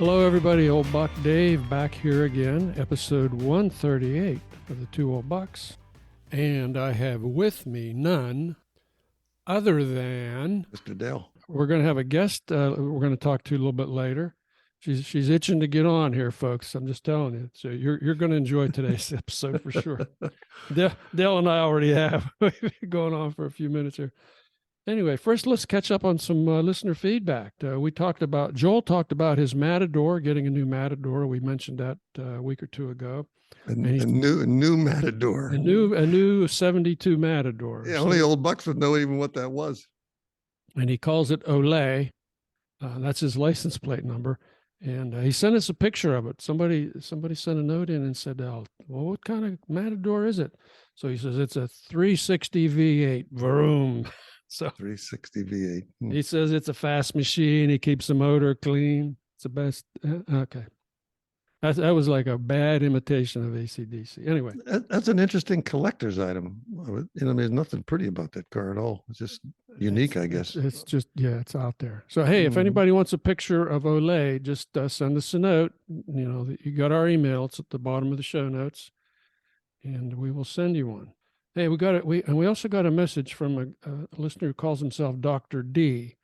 Hello, everybody. Old Buck Dave back here again, episode 138 of the Two Old Bucks. And I have with me none other than Mr. Dale. We're going to have a guest we're going to talk to a little bit later. She's itching to get on here, folks. I'm just telling you. So you're going to enjoy today's episode for sure. Dale and I already have. We've been going on for a few minutes here. Anyway, first let's catch up on some listener feedback. Joel talked about his Matador, getting a new Matador. We mentioned that a week or two ago. A new Matador. A new 72 Matador. Yeah, only old Bucks would know even what that was. And he calls it Olay. That's his license plate number. And he sent us a picture of it. Somebody sent a note in and said, well, what kind of Matador is it? So he says it's a 360 V8 vroom. So 360 V8. He says it's a fast machine. He keeps the motor clean. It's the best. Okay. That was like a bad imitation of AC/DC. Anyway. That's an interesting collector's item. There's nothing pretty about that car at all. It's just unique, I guess. It's just, it's out there. So, hey, if anybody wants a picture of Olay, just send us a note. You got our email. It's at the bottom of the show notes. And we will send you one. Hey, we also got a message from a listener who calls himself Dr. D.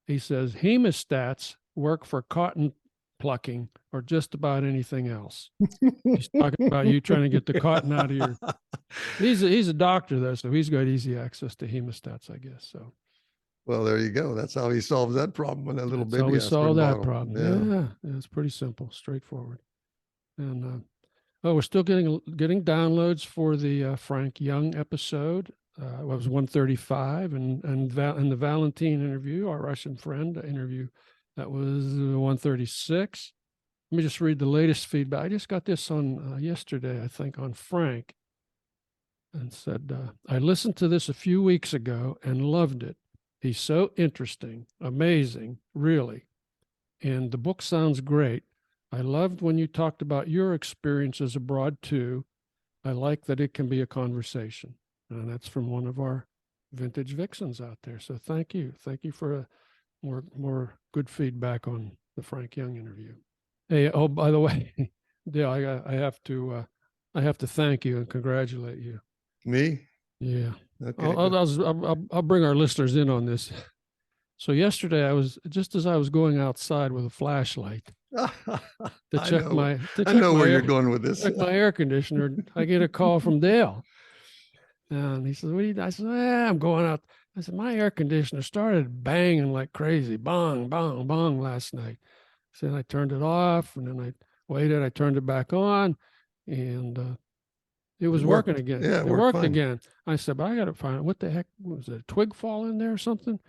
He says hemostats work for cotton plucking or just about anything else. He's talking about you trying to get the cotton out of your. He's a doctor though, so he's got easy access to hemostats, I guess. So. Well, there you go. That's how he solves that problem with that little baby. That's how he solved that problem. Yeah, it's pretty simple, straightforward, and. we're still getting downloads for the Frank Young episode. It was 135, and the Valentine interview, our Russian friend interview, that was 136. Let me just read the latest feedback. I just got this on yesterday, I think, on Frank, and said, I listened to this a few weeks ago and loved it. He's so interesting, amazing, really. And the book sounds great. I loved when you talked about your experiences abroad too. I like that it can be a conversation. And that's from one of our vintage vixens out there. So thank you. Thank you for more good feedback on the Frank Young interview. Hey, oh, by the way, Dale, I have to thank you and congratulate you. Me? Yeah. Okay. I'll bring our listeners in on this. So yesterday as I was going outside with a flashlight to check I know where you're going with this. Check my air conditioner. I get a call from Dale, and he says, "What are you?" I said, "I'm going out." I said, "My air conditioner started banging like crazy, bong, bong, bong last night." So then I turned it off, and then I waited. I turned it back on, and it was working again. Yeah, it worked again. I said, "But I got to find out what the heck was it? A twig fall in there or something?"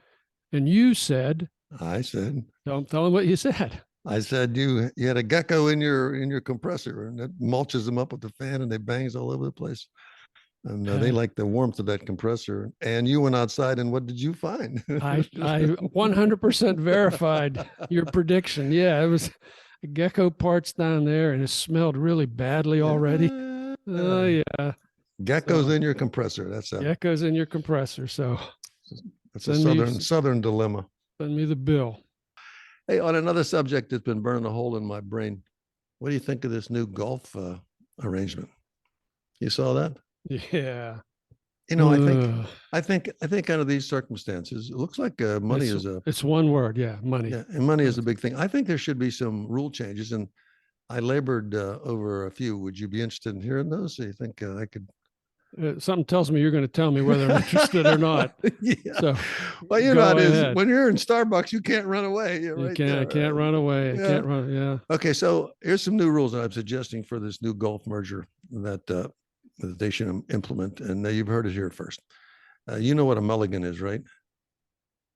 And you said, "I said, tell them what you said." I said you had a gecko in your compressor, and it mulches them up with the fan, and they bangs all over the place. And they like the warmth of that compressor. And you went outside, and what did you find? I 100% verified your prediction. Yeah, it was gecko parts down there, and it smelled really badly already. Oh yeah, Geckos in your compressor. That's that. Geckos in your compressor. So that's a southern dilemma. Send me the bill. Hey, on another subject that's been burning a hole in my brain, what do you think of this new golf arrangement? You saw that? Yeah. I think under these circumstances, it looks like money it's one word. Yeah. Money. Yeah. And money is a big thing. I think there should be some rule changes, and I labored over a few. Would you be interested in hearing those? So you think I could? Something tells me you're going to tell me whether I'm interested or not. Yeah. So, well, when you're in Starbucks, you can't run away. I can't run away. I can't run. Yeah. Okay. So here's some new rules that I'm suggesting for this new golf merger that they should implement. And you've heard it here first. You know what a mulligan is, right?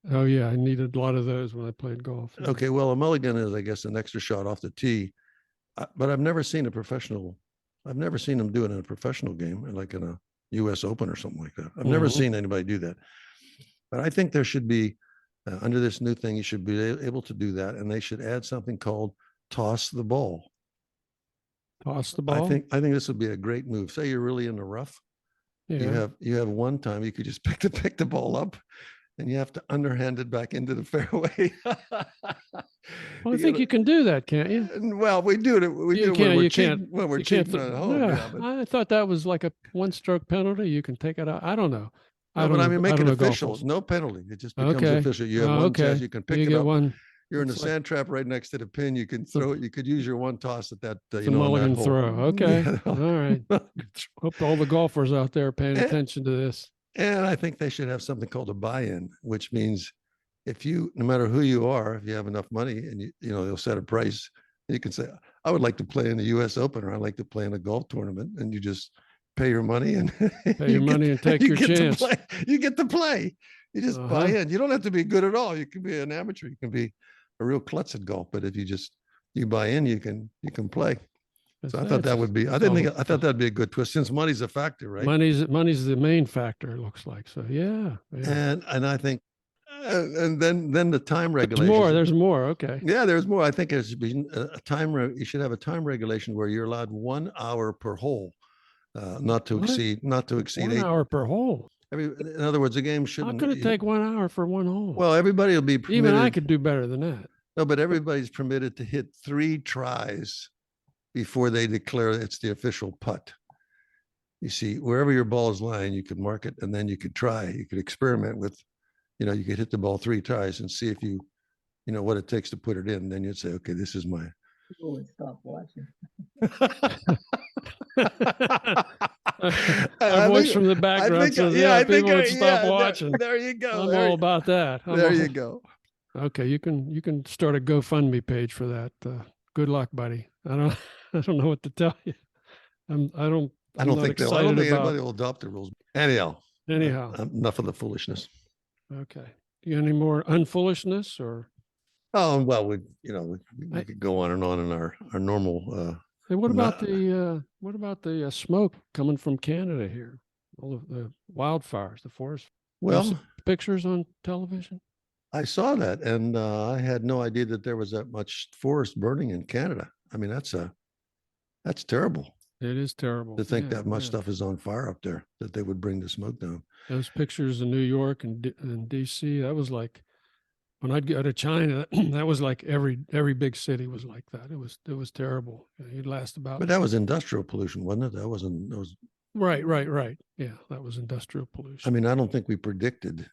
Oh yeah. I needed a lot of those when I played golf. Okay. Well, a mulligan is, I guess, an extra shot off the tee, but I've never seen them do it in a professional game, like in a U.S. Open or something like that. I've never seen anybody do that. But I think there should be, under this new thing, you should be able to do that, and they should add something called toss the ball. Toss the ball? I think this would be a great move. Say you're really in the rough. Yeah. You have one time you could just pick the ball up and you have to underhand it back into the fairway. Well, I think you can do that, can't you? Well, we do it. We You do it can't. when we're You cheating. can't. When we're You can't. cheating at home. Yeah, Yeah, but, I thought that was like a one-stroke penalty. You can take it out. I don't know. no, but I mean, make I it don't know golf official. rules. No penalty. It just becomes Okay. official. You have Oh, one okay. chance. You can pick You it get up. one. You're in a It's like- sand trap right next to the pin. You can throw it. You could use your one toss at that. It's You a know, on that mulligan hole. throw. Okay. Yeah. All right. Hope all the golfers out there are paying And- attention to this. And I think they should have something called a buy-in, which means if you, no matter who you are, if you have enough money and you know, they'll set a price, you can say, I would like to play in the US Open, or I'd like to play in a golf tournament, and you just pay your money and Pay your money and take you your get to chance. play. You get to play. You just buy in. You don't have to be good at all. You can be an amateur. You can be a real klutz at golf. But if you buy in, you can play. So I thought that would be. I thought that'd be a good twist, since money's a factor, right? Money's the main factor. It looks like. So yeah. And I think, and then the time There's regulations. more. There's more. Okay. Yeah, there's more. I think there should be a time. You should have a time regulation where you're allowed 1 hour per hole, not to What? exceed 1 8. hour per hole. In other words, the game How shouldn't. could it take 1 hour for one hole? Well, everybody will be permitted. Even I could do better than that. No, but everybody's permitted to hit 3 tries before they declare it's the official putt. You see, wherever your ball is lying, you could mark it, and then you could try. You could experiment with, you could hit the ball 3 tries and see if you know what it takes to put it in. Then you'd say, okay, this is my. People would stop watching. Our voice from the background says, yeah, people would stop watching. There you go. I'm all about that. There you go. Okay, you can start a GoFundMe page for that. Good luck, buddy. I don't know what to tell you. I don't think anybody will adopt the rules. Anyhow, enough of the foolishness. Okay. You got any more unfoolishness or? Oh, well, we could go on in our normal. Hey, what about the smoke coming from Canada here? All of the wildfires, the forest. Well, pictures on television. I saw that, and I had no idea that there was that much forest burning in Canada. I mean, that's terrible. It is terrible to think that much stuff is on fire up there, that they would bring the smoke down. Those pictures in New York and DC, that was like, when I'd go to China, that was like every big city was like that. It was terrible. You'd last about. But that was industrial pollution, wasn't it? That was right. Yeah, that was industrial pollution. I mean, I don't think we predicted.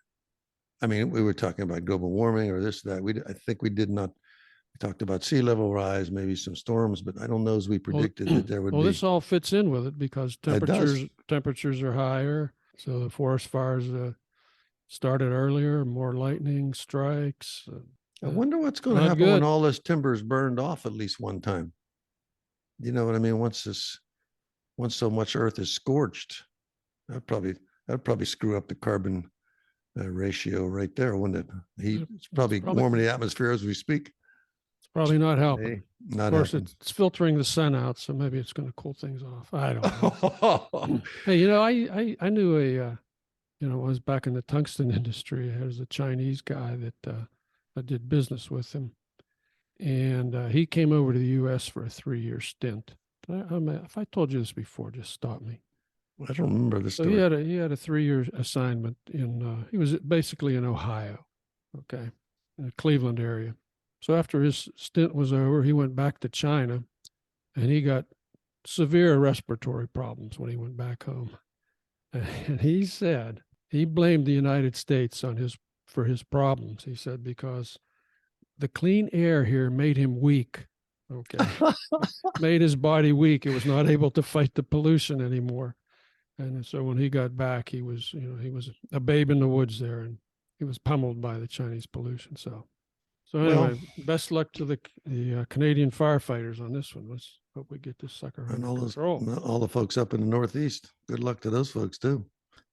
I mean, we were talking about global warming or this, that. I think we did not. We talked about sea level rise, maybe some storms, but I don't know as we predicted that there would be. Well, this all fits in with it because temperatures are higher. So the forest fires started earlier, more lightning strikes. I wonder what's going to happen when all this timber is burned off at least one time. You know what I mean? Once so much earth is scorched, that'd probably screw up the carbon ratio right there, wouldn't it? It's probably warming the atmosphere as we speak. It's probably not helping. Of course, it's filtering the sun out, so maybe it's going to cool things off. I don't know. Hey, I knew I was back in the tungsten industry. There was a Chinese guy that did business with him, and he came over to the U.S. for a 3-year stint. If I told you this before, just stop me. I don't remember this. So he had a 3-year assignment he was basically in Ohio, okay, in the Cleveland area. So after his stint was over, he went back to China, and he got severe respiratory problems when he went back home. And he said he blamed the United States for his problems. He said because the clean air here made him weak. Okay, made his body weak. It was not able to fight the pollution anymore. And so when he got back, he was a babe in the woods there, and he was pummeled by the Chinese pollution. So anyway, best luck to the Canadian firefighters on this one. Let's hope we get this sucker under control. All the folks up in the Northeast. Good luck to those folks too.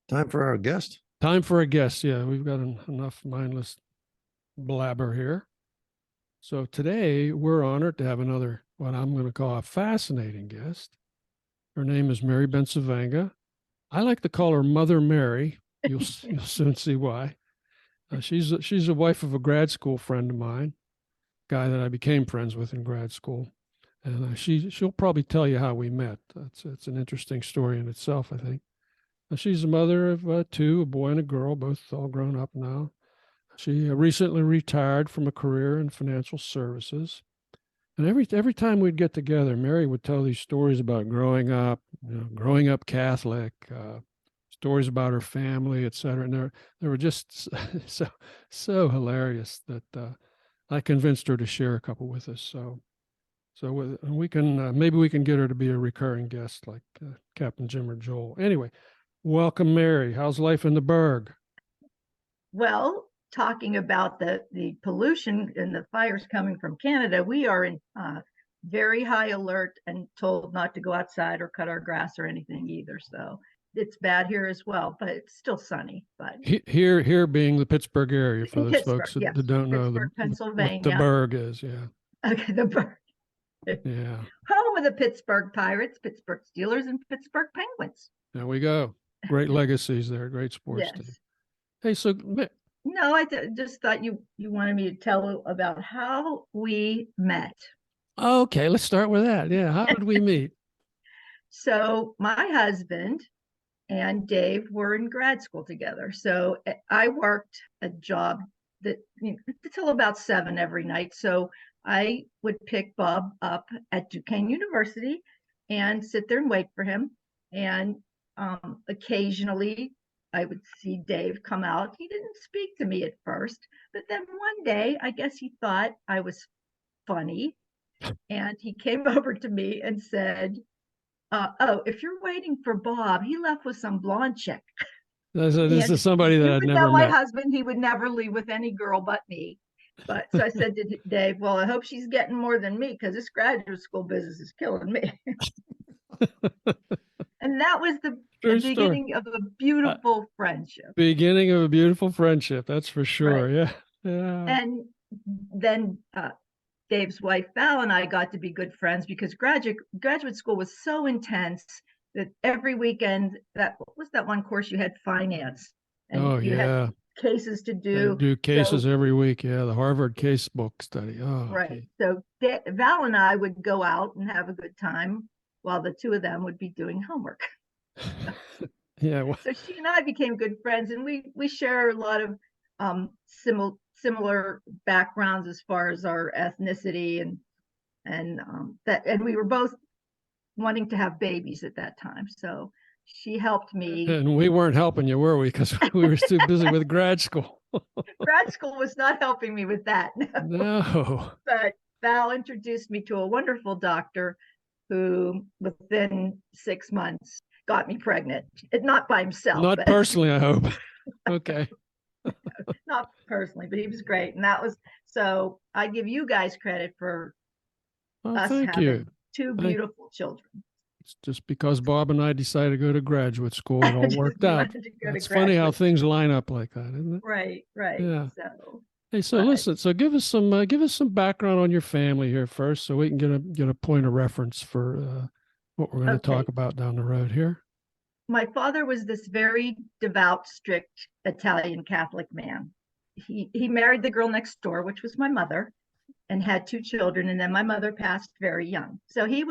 Time for our guest. Time for a guest. Yeah, we've got enough mindless blabber here. So today we're honored to have another, what I'm going to call a fascinating guest. Her name is Mary Bencavanga. I like to call her Mother Mary. You'll soon see why. She's a wife of a grad school friend of mine, guy that I became friends with in grad school, and she'll probably tell you how we met. It's an interesting story in itself, I think. She's a mother of 2, a boy and a girl, both all grown up now. She recently retired from a career in financial services. And every time we'd get together, Mary would tell these stories about growing up Catholic, stories about her family, et cetera. And they were just so hilarious that I convinced her to share a couple with us. So we can maybe we can get her to be a recurring guest like Captain Jim or Joel. Anyway, welcome, Mary. How's life in the Berg? Well, talking about the pollution and the fires coming from Canada, we are in very high alert and told not to go outside or cut our grass or anything either. So it's bad here as well, but it's still sunny. But Here being the Pittsburgh area for in those Pittsburgh, folks yes, that don't know Pittsburgh, what the Pennsylvania. Berg is. Yeah. Okay, the Berg. Yeah. Home of the Pittsburgh Pirates, Pittsburgh Steelers, and Pittsburgh Penguins. There we go. Great legacies there. Great sports Yes. team. Hey, so No, I just thought you wanted me to tell about how we met. okay, let's start with that. Yeah. How did we meet? So my husband and Dave were in grad school together. So I worked a job that until about 7 every night. So I would pick Bob up at Duquesne University and sit there and wait for him. And occasionally I would see Dave come out. He didn't speak to me at first, but then one day, I guess he thought I was funny. And he came over to me and said, oh, if you're waiting for Bob, he left with some blonde chick. This is somebody that I'd never my met. husband, he would never leave with any girl but me. But so I said to Dave, well, I hope she's getting more than me because this graduate school business is killing me. And that was the beginning of a beautiful friendship. Beginning of a beautiful friendship, that's for sure. Right. Yeah. And then Dave's wife Val and I got to be good friends because graduate school was so intense that every weekend, what was that one course you had, finance? And you had cases to do. Do cases every week. Yeah, the Harvard case book study. Oh, right. Okay. So Val and I would go out and have a good time while the two of them would be doing homework. Yeah. Well, so she and I became good friends, and we share a lot of similar backgrounds as far as our ethnicity and we were both wanting to have babies at that time. So she helped me. And we weren't helping you, were we? Because we were too busy with grad school. Grad school was not helping me with that. No. But Val introduced me to a wonderful doctor who within 6 months got me pregnant. Not by himself. Not personally, I hope. Okay. Not personally, but he was great. And that was, so I give you guys credit for us having two beautiful children. It's just because Bob and I decided to go to graduate school, it all worked out. It's funny how things line up like that, isn't it? Right. Yeah. So hey, so listen, so give us some background on your family here first, so we can get a point of reference for what we're going to talk about down the road here. My father was this very devout, strict Italian Catholic man. He married the girl next door, which was my mother, and had 2 children. And then my mother passed very young. So he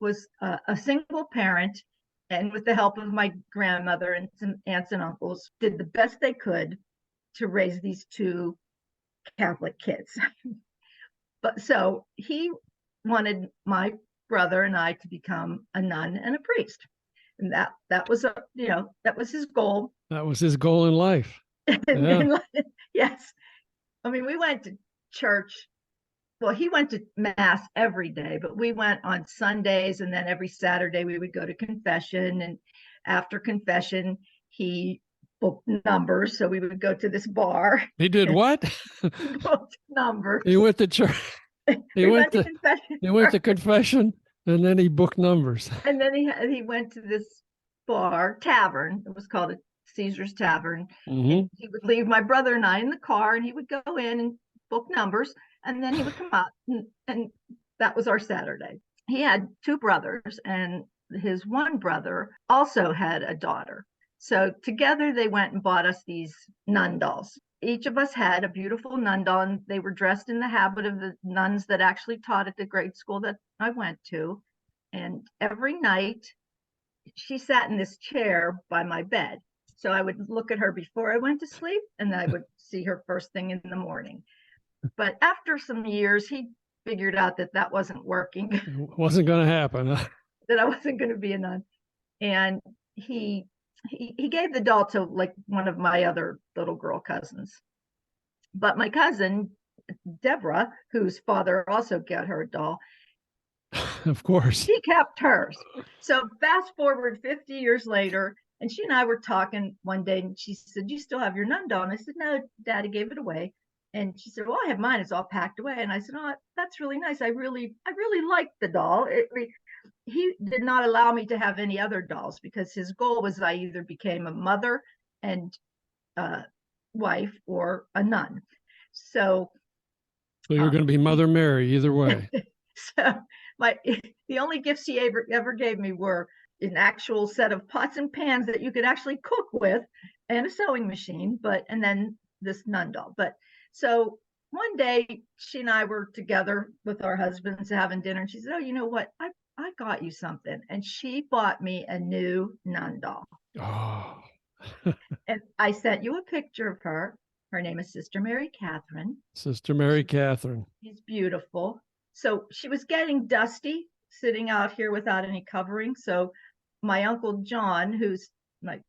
was a single parent, and with the help of my grandmother and some aunts and uncles, did the best they could to raise these 2 Catholic kids. But so he wanted my brother and I to become a nun and a priest. And that was that was his goal. That was his goal in life. Yeah. Yes. I mean, we went to church. Well, he went to mass every day, but we went on Sundays, and then every Saturday we would go to confession. And after confession, he booked numbers. So we would go to this bar. He did what? He booked numbers. He went to church. He went to confession. He went to confession. And then he booked numbers. And then he went to this tavern. It was called a Caesar's Tavern. Mm-hmm. He would leave my brother and I in the car, and he would go in and book numbers. And then he would come out, and that was our Saturday. He had 2 brothers, and his one brother also had a daughter. So together they went and bought us these nun dolls. Each of us had a beautiful nun doll, and they were dressed in the habit of the nuns that actually taught at the grade school that I went to. And every night she sat in this chair by my bed. So I would look at her before I went to sleep, and I would see her first thing in the morning. But after some years, he figured out that that wasn't working, It wasn't going to happen. Huh? that I wasn't going to be a nun. And he gave the doll to like one of my other little girl cousins. But my cousin, Deborah, whose father also got her a doll, Of course. she kept hers. So fast forward 50 years later, and she and I were talking one day, and she said, "You still have your nun doll?" And I said, "No, Daddy gave it away." And she said, "Well, I have mine. It's all packed away." And I said, "Oh, that's really nice. I really liked the doll." He did not allow me to have any other dolls because his goal was I either became a mother and wife or a nun. So So you're going to be Mother Mary either way. so the only gifts he ever gave me were an actual set of pots and pans that you could actually cook with, and a sewing machine, and then this nun doll. But so one day she and I were together with our husbands having dinner, and she said, "Oh, you know what? I got you something." And she bought me a new nun doll. Oh. And I sent you a picture of her. Her name is Sister Mary Catherine. Sister Mary Catherine. She's beautiful. So she was getting dusty sitting out here without any covering. So my Uncle John, who's my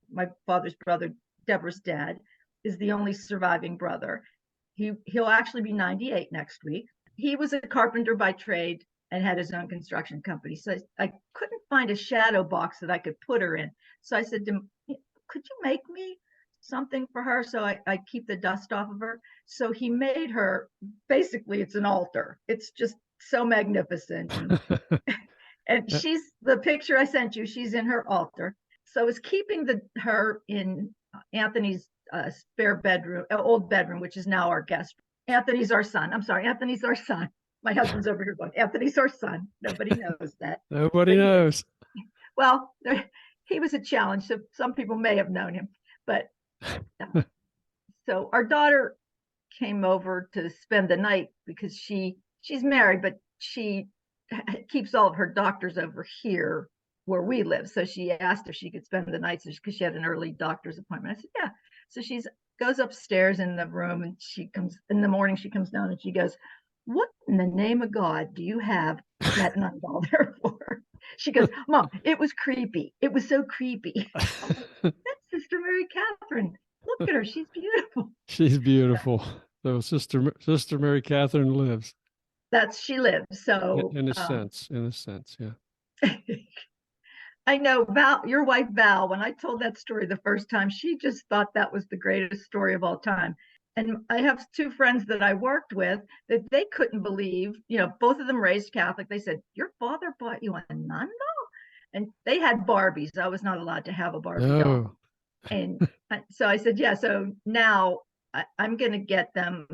father's brother, Deborah's dad, is the only surviving brother. He'll actually be 98 next week. He was a carpenter by trade and had his own construction company. So I couldn't find a shadow box that I could put her in. So I said to him, "Could you make me something for her so I keep the dust off of her?" So he made her, basically it's an altar. It's just so magnificent. And she's the picture I sent you, she's in her altar. So I was keeping her in Anthony's spare bedroom, old bedroom, which is now our guest. Anthony's our son. I'm sorry, Anthony's our son. My husband's over here going, "Anthony's our son." Nobody knows that. Nobody knows. Well, he was a challenge, so some people may have known him. But so our daughter came over to spend the night because she's married, but she keeps all of her doctors over here where we live. So she asked if she could spend the night because she had an early doctor's appointment. I said, "Yeah." So she goes upstairs in the room, and she comes in the morning. She comes down and she goes, "What in the name of God do you have that nun doll there for?" She goes, "Mom, it was creepy. It was so creepy." "That's Sister Mary Catherine. Look at her. She's beautiful." She's beautiful. So Sister Mary Catherine lives. She lives. So In a sense, yeah. I know Val, your wife Val, when I told that story the first time, she just thought that was the greatest story of all time. And I have two friends that I worked with that they couldn't believe, both of them raised Catholic. They said, "Your father bought you a nun doll?" And they had Barbies. I was not allowed to have a Barbie doll. And so I said, "Yeah." So now I'm going to get them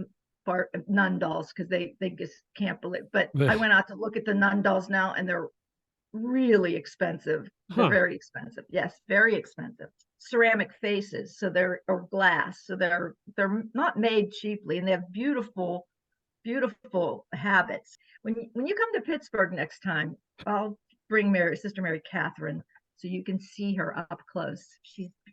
nun dolls because they just can't believe. But I went out to look at the nun dolls now, and they're really expensive. They're very expensive. Yes, very expensive. Ceramic faces, so they're or glass, so they're not made cheaply, and they have beautiful habits. When you come to Pittsburgh next time, I'll bring Sister Mary Catherine so you can see her up close.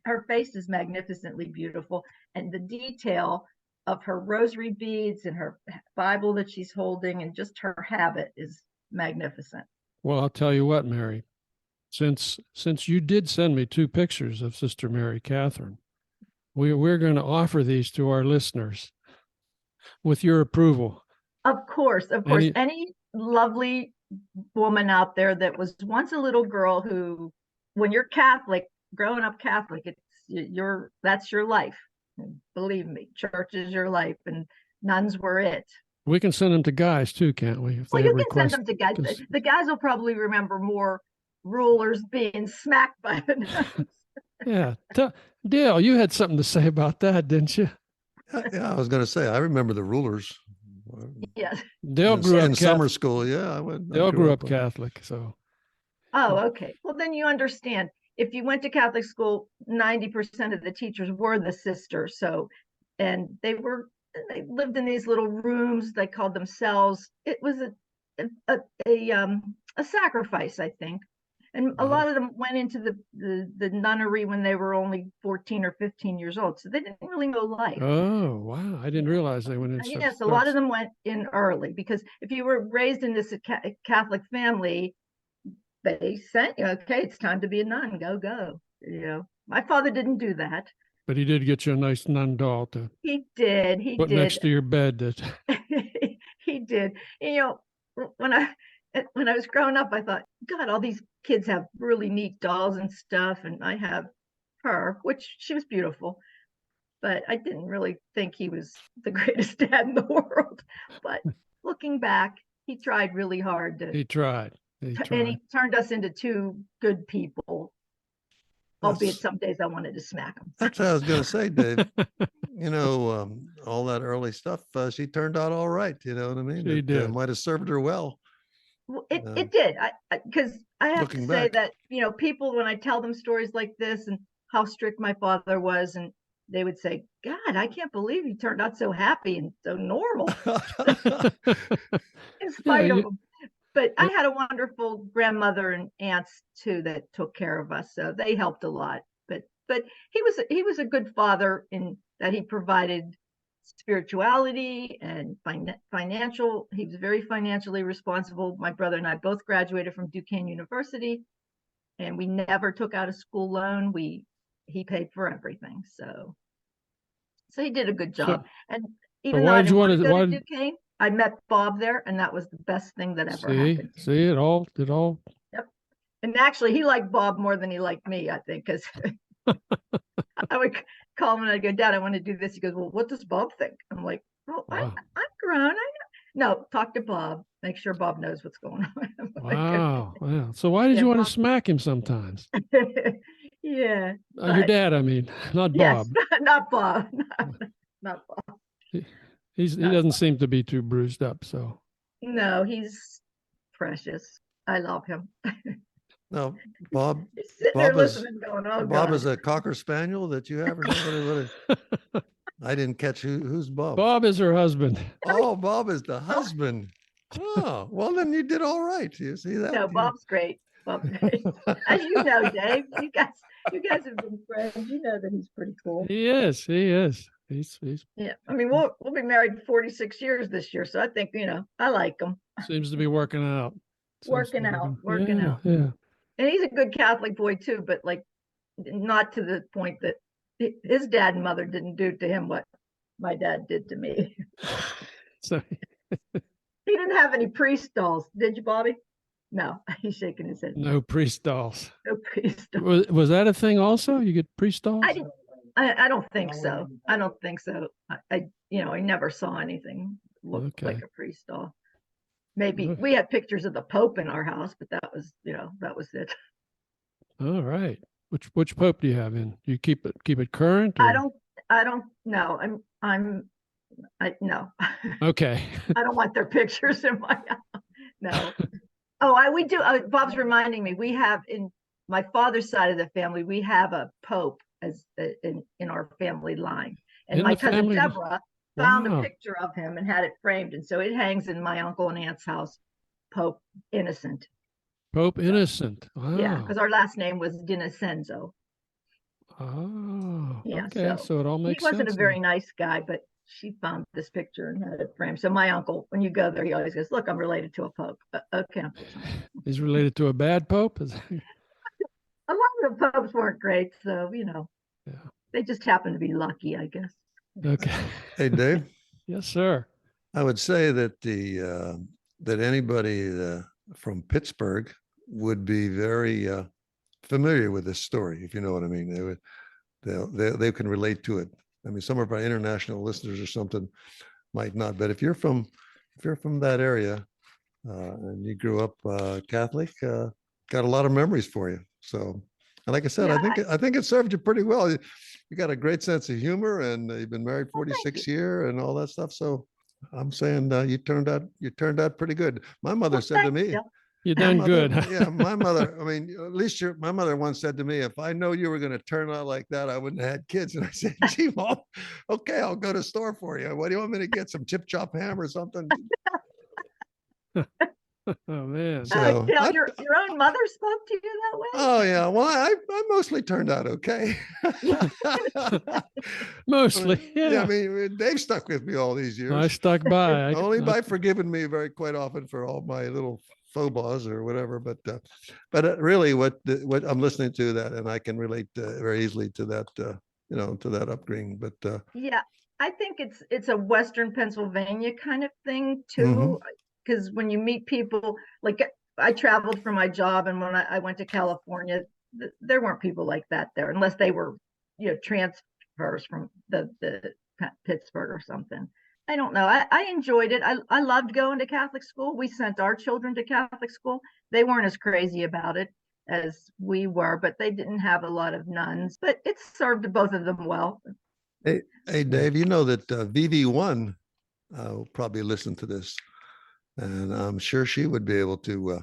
Her face is magnificently beautiful, and the detail of her rosary beads and her Bible that she's holding and just her habit is magnificent. Well, I'll tell you what, Mary, since you did send me 2 pictures of Sister Mary Catherine, we're going to offer these to our listeners with your approval. Of course. Any lovely woman out there that was once a little girl who, when you're Catholic, growing up Catholic, that's your life. Believe me, church is your life, and nuns were it. We can send them to guys too, can't we? Well, you can send them to guys. The guys will probably remember more rulers being smacked by the nuns. Yeah. Dale, you had something to say about that, didn't you? Yeah, I was going to say, I remember the rulers. Yes. Dale grew up in summer school. Yeah, Dale grew up Catholic, so. Oh, okay. Well, then you understand. If you went to Catholic school, 90% of the teachers were the sisters. So, and they lived in these little rooms. They called them cells. It was a sacrifice, I think. And a Right. lot of them went into the nunnery when they were only 14 or 15 years old. So they didn't really know life. Oh, wow. I didn't realize they went in so Yes, a lot fast. of them went in early because if you were raised in this Catholic family, they sent you, okay, it's time to be a nun, go. My father didn't do that. But he did get you a nice nun doll to He put did. next to your bed. That He did. When I was growing up, I thought, God, all these kids have really neat dolls and stuff, and I have her, which she was beautiful, but I didn't really think he was the greatest dad in the world. But looking back, he tried really hard he tried. He and tried. he turned us into two good people. Albeit That's, some days I wanted to smack him. that's what I was going to say, Dave. All that early stuff, she turned out all right. You know what I mean? She It did. might have served her well. Well, it did. Because I have to Looking say back. that, people, when I tell them stories like this and how strict my father was, and they would say, God, I can't believe he turned out so happy and so normal in Yeah, spite of him. But I had a wonderful grandmother and aunts too that took care of us, so they helped a lot. But he was a good father in that he provided spirituality and financial. He was very financially responsible. My brother and I both graduated from Duquesne University, and we never took out a school loan. He paid for everything, so he did a good job. And so even though why I did you didn't want want to to? go Why to Duquesne, I met Bob there, and that was the best thing that ever happened. see it all? Yep. And actually, he liked Bob more than he liked me, I think, because I would call him and I'd go, Dad, I want to do this. He goes, well, what does Bob think? I'm like, well, Wow. I'm grown. I know. No, talk to Bob. Make sure Bob knows what's going on. Wow. Wow. So why did Yeah, you want Bob. to smack him sometimes? Yeah. Your dad, I mean, not Yes, Bob. not Bob. Not Bob. He Not doesn't Bob. seem to be too bruised up. So No, he's precious. I love him. No, Bob. He's sitting there Bob is listening, going, "Oh Bob God." is a cocker spaniel that you have or something. I didn't catch who's Bob. Bob is her husband. Oh, Bob is the husband. Oh, well, then you did all right. You see that? No, Bob's great. Bob's great. As you know, Dave, you guys have been friends. You know that he's pretty cool. He is. He is. He's Yeah, I mean, we'll be married 46 years this year, so I think I like him. seems to be working out. Working out. Yeah. Yeah. And he's a good Catholic boy too, but like not to the point that his dad and mother didn't do to him what my dad did to me. So He didn't have any priest dolls, did you, Bobby? No, he's shaking his head. no priest dolls. No priest dolls. Was that a thing also? You get priest dolls? I don't think so. I don't think so. I never saw anything look Okay. like a priest doll. Maybe we had pictures of the Pope in our house, but that was it. All right. Which pope do you have in? You keep it current? Or? I don't know. No. Okay. I don't want their pictures in my house. No. Oh, we do. Bob's reminding me. We have in my father's side of the family, we have a Pope as in our family line, and In my the cousin family? Deborah found Wow. a picture of him and had it framed, and so it hangs in my uncle and aunt's house. Pope Innocent. Pope Innocent. Wow. Yeah, because our last name was Dinocenzo. Oh. Yeah, Okay. So it all makes sense. He wasn't a very nice guy, but she found this picture and had it framed. So my uncle, when you go there, he always goes, "Look, I'm related to a pope." Okay. He's related to a bad pope. A lot of the popes weren't great, so Yeah. they just happened to be lucky, I guess. Okay. Hey, Dave. Yes, sir. I would say that that anybody from Pittsburgh would be very familiar with this story, if you know what I mean. They can relate to it. I mean, some of our international listeners or something might not, but if you're from that area and you grew up Catholic, got a lot of memories for you. So, and like I said, Yeah, I think it served you pretty well. You got a great sense of humor, and you've been married 46 years and all that stuff. So I'm saying you turned out pretty good. My mother said to me, You done good. yeah, my mother, I mean, at least my mother once said to me, if I know you were going to turn out like that, I wouldn't have had kids. And I said, gee, Mom, okay, I'll go to the store for you. What do you want me to get? Some chip chop ham or something? Oh man. So Dale, I- your own mother spoke to you that way? Oh yeah, well I mostly turned out okay. Mostly, Yeah, I yeah. mean they've stuck with me all these I years. stuck by. Only by forgiving me very quite often for all my little faux pas or whatever. But really, what I'm listening to that, and I can relate very easily to that. To that upbringing. But Yeah, I think it's a Western Pennsylvania kind of thing mhm. too, because when you meet people, like I traveled for my job, and when I went to California, there weren't people like that there, unless they were, transfers from the Pittsburgh or something. I don't know. I enjoyed it. I loved going to Catholic school. We sent our children to Catholic school. They weren't as crazy about it as we were, but they didn't have a lot of nuns. But it served both of them well. Hey, Dave, you know that VV1 will probably listen to this, and I'm sure she would be able to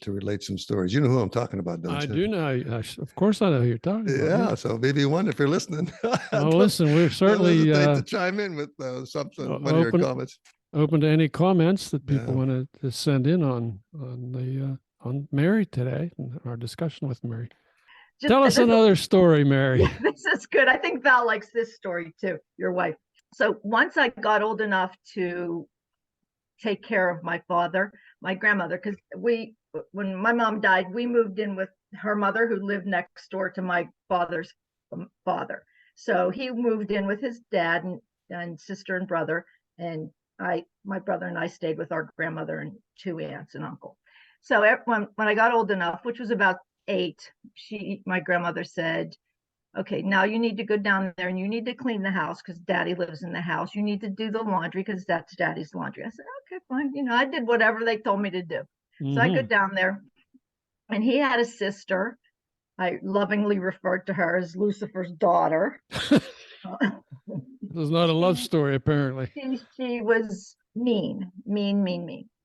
relate some stories. You know who I'm talking about, don't I you? do know. Of course, I know who you're talking about. Yeah. So VV1, if you're listening, Well, listen, we're don't certainly hesitate to chime in with something, one of your open comments. open to any comments that people Yeah. want to send in on on Mary today and our discussion with Mary. Tell us another story, Mary. Yeah, this is good. I think Val likes this story too, your wife. So once I got old enough to take care of my father, my grandmother, because when my mom died, we moved in with her mother, who lived next door to my father's father. So he moved in with his dad and sister and brother, and my brother and I stayed with our grandmother and two aunts and uncle. So when I got old enough, which was about 8, my grandmother said, okay, now you need to go down there and you need to clean the house because daddy lives in the house. You need to do the laundry because that's daddy's laundry. I said, okay, fine. I did whatever they told me to do. So I go down there, and he had a sister. I lovingly referred to her as Lucifer's daughter. This is not a love story, apparently. She was mean.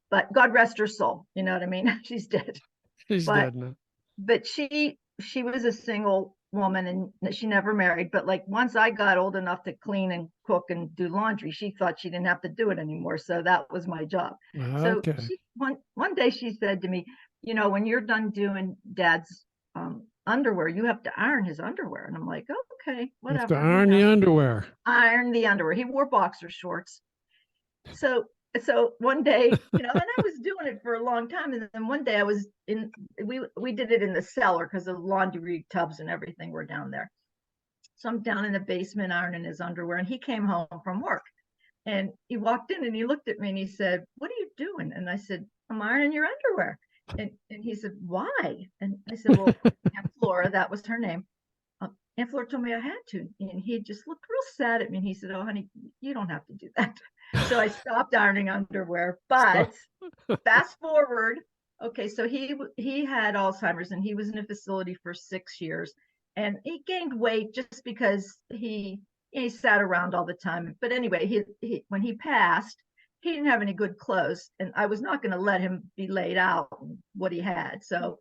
But God rest her soul. You know what I mean? She's dead. She's dead now. But she was a single woman, and she never married. But like once I got old enough to clean and cook and do laundry, she thought she didn't have to do it anymore. So that was my job. Okay. So one day she said to me, when you're done doing dad's underwear, you have to iron his underwear. And I'm like, oh, okay, whatever. You have to iron the underwear. Iron the underwear. He wore boxer shorts. So one day, and I was doing it for a long time. And then one day I was we did it in the cellar because the laundry tubs and everything were down there. So I'm down in the basement ironing his underwear, and he came home from work, and he walked in and he looked at me and he said, "What are you doing?" And I said, "I'm ironing your underwear." And he said, "Why?" And I said, "Well, Aunt Flora, that was her name. Aunt Flora told me I had to." And he just looked real sad at me. And he said, "Oh, honey, you don't have to do that." So I stopped ironing underwear. But fast forward, okay, so he had Alzheimer's, and he was in a facility for 6 years, and he gained weight just because he sat around all the time. But anyway, he when he passed, he didn't have any good clothes, and I was not going to let him be laid out what he had. So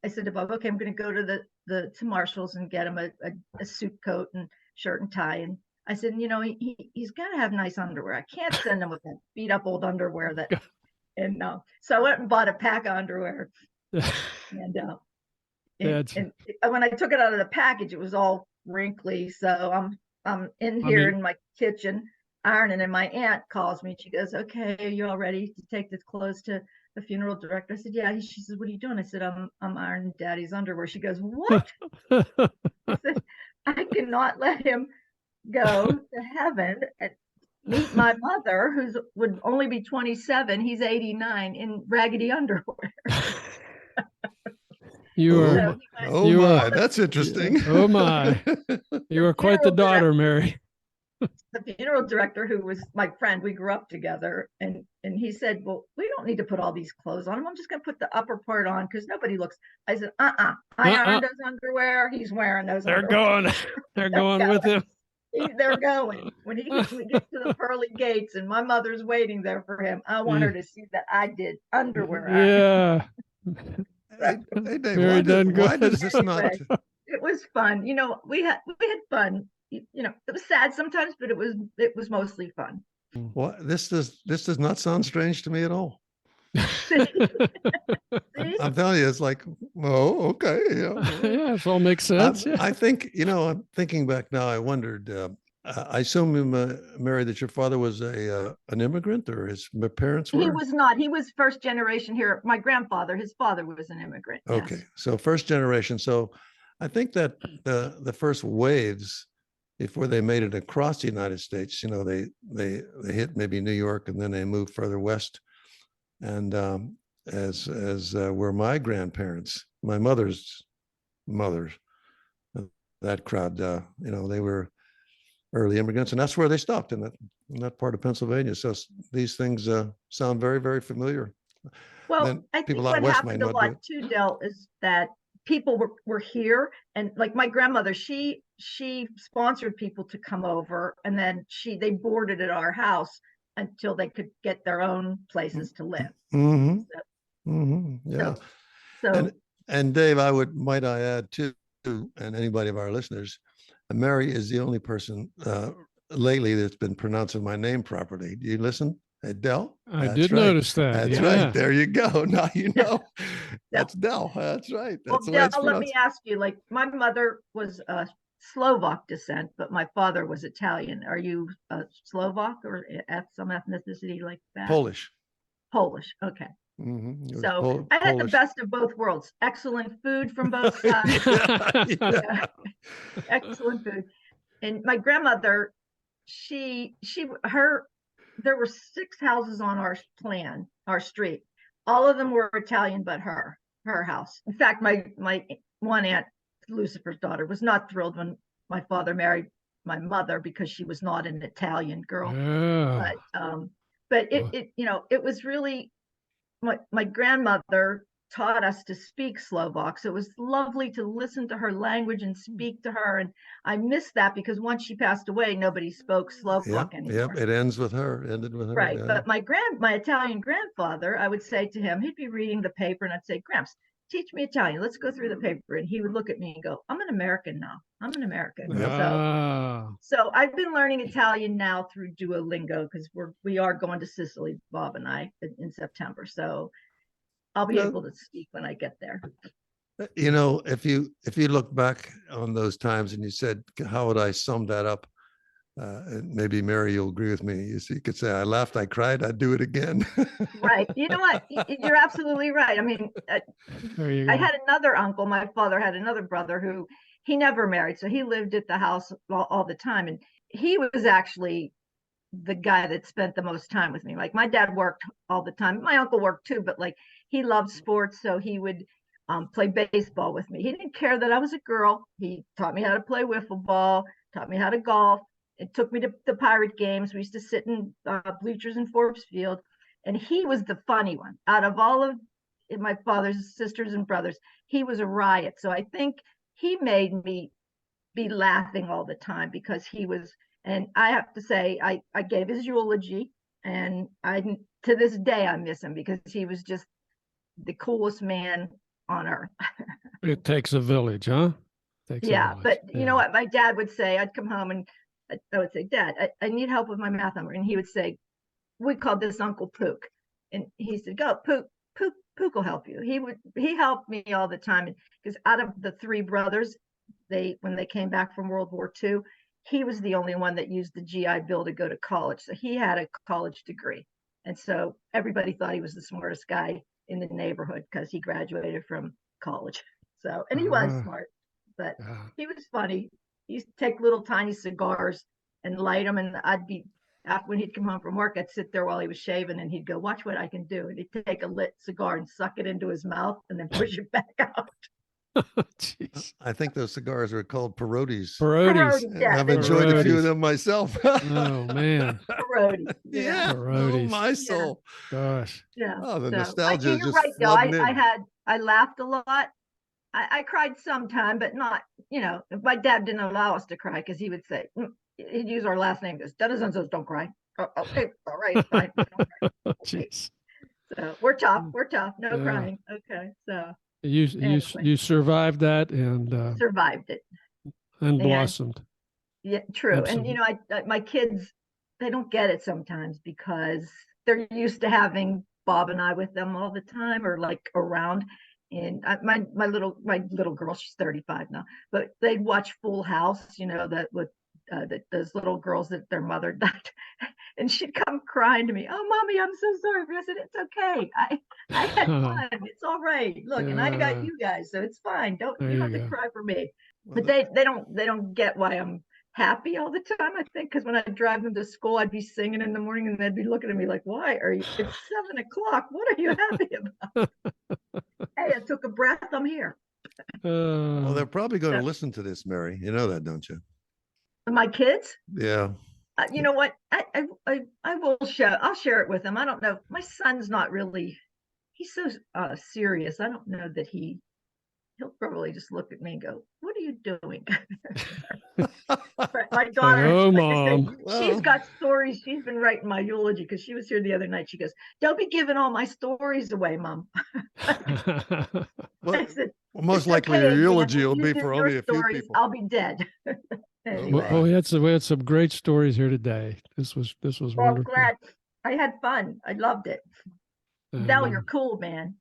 I said to Bob, okay, I'm going to go to to Marshall's and get him a suit coat and shirt and tie. And I said, he's got to have nice underwear. I can't send him with that beat up old underwear and so I went and bought a pack of underwear. And when I took it out of the package, it was all wrinkly. So I'm in here in my kitchen ironing, and my aunt calls me. She goes, "Okay, are you all ready to take this clothes to the funeral director?" I said, "Yeah." She says, "What are you doing?" I said, I'm ironing daddy's underwear." She goes, "What?" I said, "I cannot let him go to heaven and meet my mother, would only be 27. He's 89 in raggedy underwear." That's interesting. Oh my, you are quite the daughter, Mary. The funeral director, who was my friend, we grew up together, and he said, "Well, we don't need to put all these clothes on him. I'm just going to put the upper part on because nobody looks." I said, I ironed those underwear. He's wearing those. They're going with him. They're going. When we get to the pearly gates and my mother's waiting there for him, I want her to see that I did underwear. Yeah. Hey, Dave, why does this not? It was fun. We had fun. It was sad sometimes, but it was mostly fun. Well, this does not sound strange to me at all. I'm telling you, it's like, oh, okay. Yeah, it all makes sense. Yeah. I think, I'm thinking back now, I wondered, I assume, Mary, that your father was an immigrant, or his parents were? He was not. He was first generation here. My grandfather, his father was an immigrant. Okay, Yes. so first generation. So I think that the first waves, before they made it across the United States, they hit maybe New York, and then they moved further west. And as were my grandparents, my mother's mothers, that crowd, they were early immigrants, and that's where they stopped, in that part of Pennsylvania. So these things sound very, very familiar. Well, Then I think people out what west might happened a not do lot it. too, Del, is that people were here, and like my grandmother, she sponsored people to come over, and then they boarded at our house until they could get their own places to live. Mm-hmm. Mm-hmm. Yeah. So And Dave, might I add too, and anybody of our listeners, Mary is the only person lately that's been pronouncing my name properly. Do you listen? Del? I That's did right. notice that. That's Yeah. right. There you go. Now you know. That's Del. That's right. That's the way it's Del, let pronounced. me ask you, like my mother was Slovak descent, but my father was Italian. Are you Slovak or at some ethnicity like that? Polish. Polish. Okay. Mm-hmm. So I had the best of both worlds. Excellent food from both sides. Yeah. Excellent food. And my grandmother, there were 6 houses on our street. All of them were Italian, but her house. In fact, my one aunt, Lucifer's daughter, was not thrilled when my father married my mother because she was not an Italian girl. Yeah. But it was really, my grandmother taught us to speak Slovak. So it was lovely to listen to her language and speak to her. And I miss that because once she passed away, nobody spoke Slovak anymore. Yep. It ended with her. Right. Yeah. But my Italian grandfather, I would say to him, he'd be reading the paper and I'd say, Gramps, teach me Italian. Let's go through the paper. And he would look at me and go, I'm an American now. I'm an American. Yep. So I've been learning Italian now through Duolingo because we are going to Sicily, Bob and I, in September. So I'll be able to speak when I get there. If you look back on those times and you said, how would I sum that up? And maybe Mary, you'll agree with me. You could say, I laughed, I cried, I'd do it again. Right. You know what? You're absolutely right. I mean, I had another uncle. My father had another brother who he never married. So he lived at the house all the time. And he was actually the guy that spent the most time with me. Like my dad worked all the time. My uncle worked too, but like he loved sports. So he would play baseball with me. He didn't care that I was a girl. He taught me how to play wiffle ball, taught me how to golf. It took me to the Pirate games. We used to sit in bleachers in Forbes Field. And he was the funny one. Out of all of my father's sisters and brothers, he was a riot. So I think he made me be laughing all the time because he was, and I have to say, I gave his eulogy, and to this day, I miss him because he was just the coolest man on earth. It takes a village, huh? Yeah, but you know what? My dad would say, I'd come home and I would say, Dad, I need help with my math number. And he would say, we called this Uncle Pook. And he said, go, Pook will help you. He helped me all the time. Because out of the 3 brothers, when they came back from World War II, he was the only one that used the GI Bill to go to college. So he had a college degree. And so everybody thought he was the smartest guy in the neighborhood because he graduated from college. So, and he was smart, but he was funny. He used to take little tiny cigars and light them. And when he'd come home from work, I'd sit there while he was shaving and he'd go, watch what I can do. And he'd take a lit cigar and suck it into his mouth and then push it back out. I think those cigars are called Perotis. Yeah, I've enjoyed a few of them myself. Oh man. Perotis. Yeah. Perotis. Oh, my soul. Gosh. Yeah. Oh, the nostalgia is you're just right, though. flooding in. I laughed a lot. I cried sometime, but not, my dad didn't allow us to cry because he would say, he'd use our last name. Because Denison says, don't cry. Okay, all right, fine. Jeez. So we're tough. No crying. Okay, so you survived that and survived it and blossomed. Yeah, true. Absolutely. And my kids, they don't get it sometimes because they're used to having Bob and I with them all the time, or like around. And my little girl, she's 35 now, but they'd watch Full House, that with those little girls that their mother died, and she'd come crying to me, "Oh, mommy, I'm so sorry." I said, "It's okay. I had fun. It's all right. Look, and I got you guys, so it's fine. You don't have to cry for me." But they don't get why I'm happy all the time, I think, because when I drive them to school, I'd be singing in the morning and they'd be looking at me like, "Why are you, it's 7 o'clock. What are you happy about?" Hey, I took a breath. I'm here. Well, they're probably going to listen to this, Mary. You know that, don't you? My kids? Yeah. You know what? I will share. I'll share it with them. I don't know. My son's not really. He's so serious. I don't know that he'll probably just look at me and go, "What are you doing?" But my daughter, oh, like I said, Mom. she's got stories. She's been writing my eulogy because she was here the other night. She goes, "Don't be giving all my stories away, Mom." Well, I said, most "It's likely okay, your eulogy Dad. will You be do for your only a few stories, people. I'll be dead." Anyway. Oh, we had some great stories here today. This was Well, I'm wonderful. glad. I had fun. I loved it. And, Dell, you're cool, man.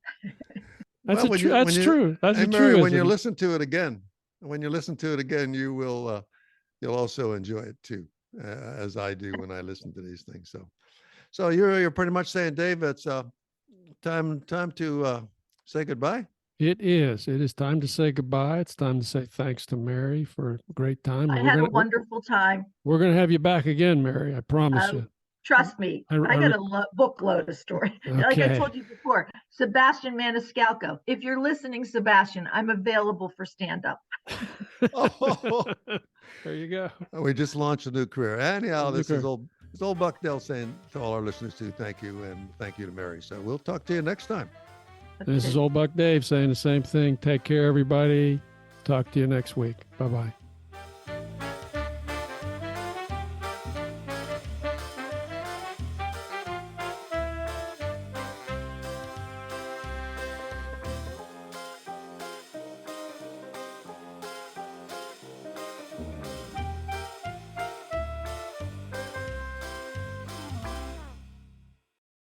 That's Well, that's true. That's Hey, a Mary, when you truism. listen to it again, you will you'll also enjoy it too, as I do when I listen to these things. So you're pretty much saying, Dave, it's time to say goodbye. It is. It is time to say goodbye. It's time to say thanks to Mary for a great time. I had a wonderful time. We're gonna have you back again, Mary. I promise you. Trust me, I got a bookload of stories. Okay. Like I told you before, Sebastian Maniscalco. If you're listening, Sebastian, I'm available for stand-up. Oh, there you go. we just launched a new career. Anyhow, this is old Buck Dell saying to all our listeners too, thank you, and thank you to Mary. So we'll talk to you next time. Okay. This is Old Buck Dave saying the same thing. Take care, everybody. Talk to you next week. Bye-bye.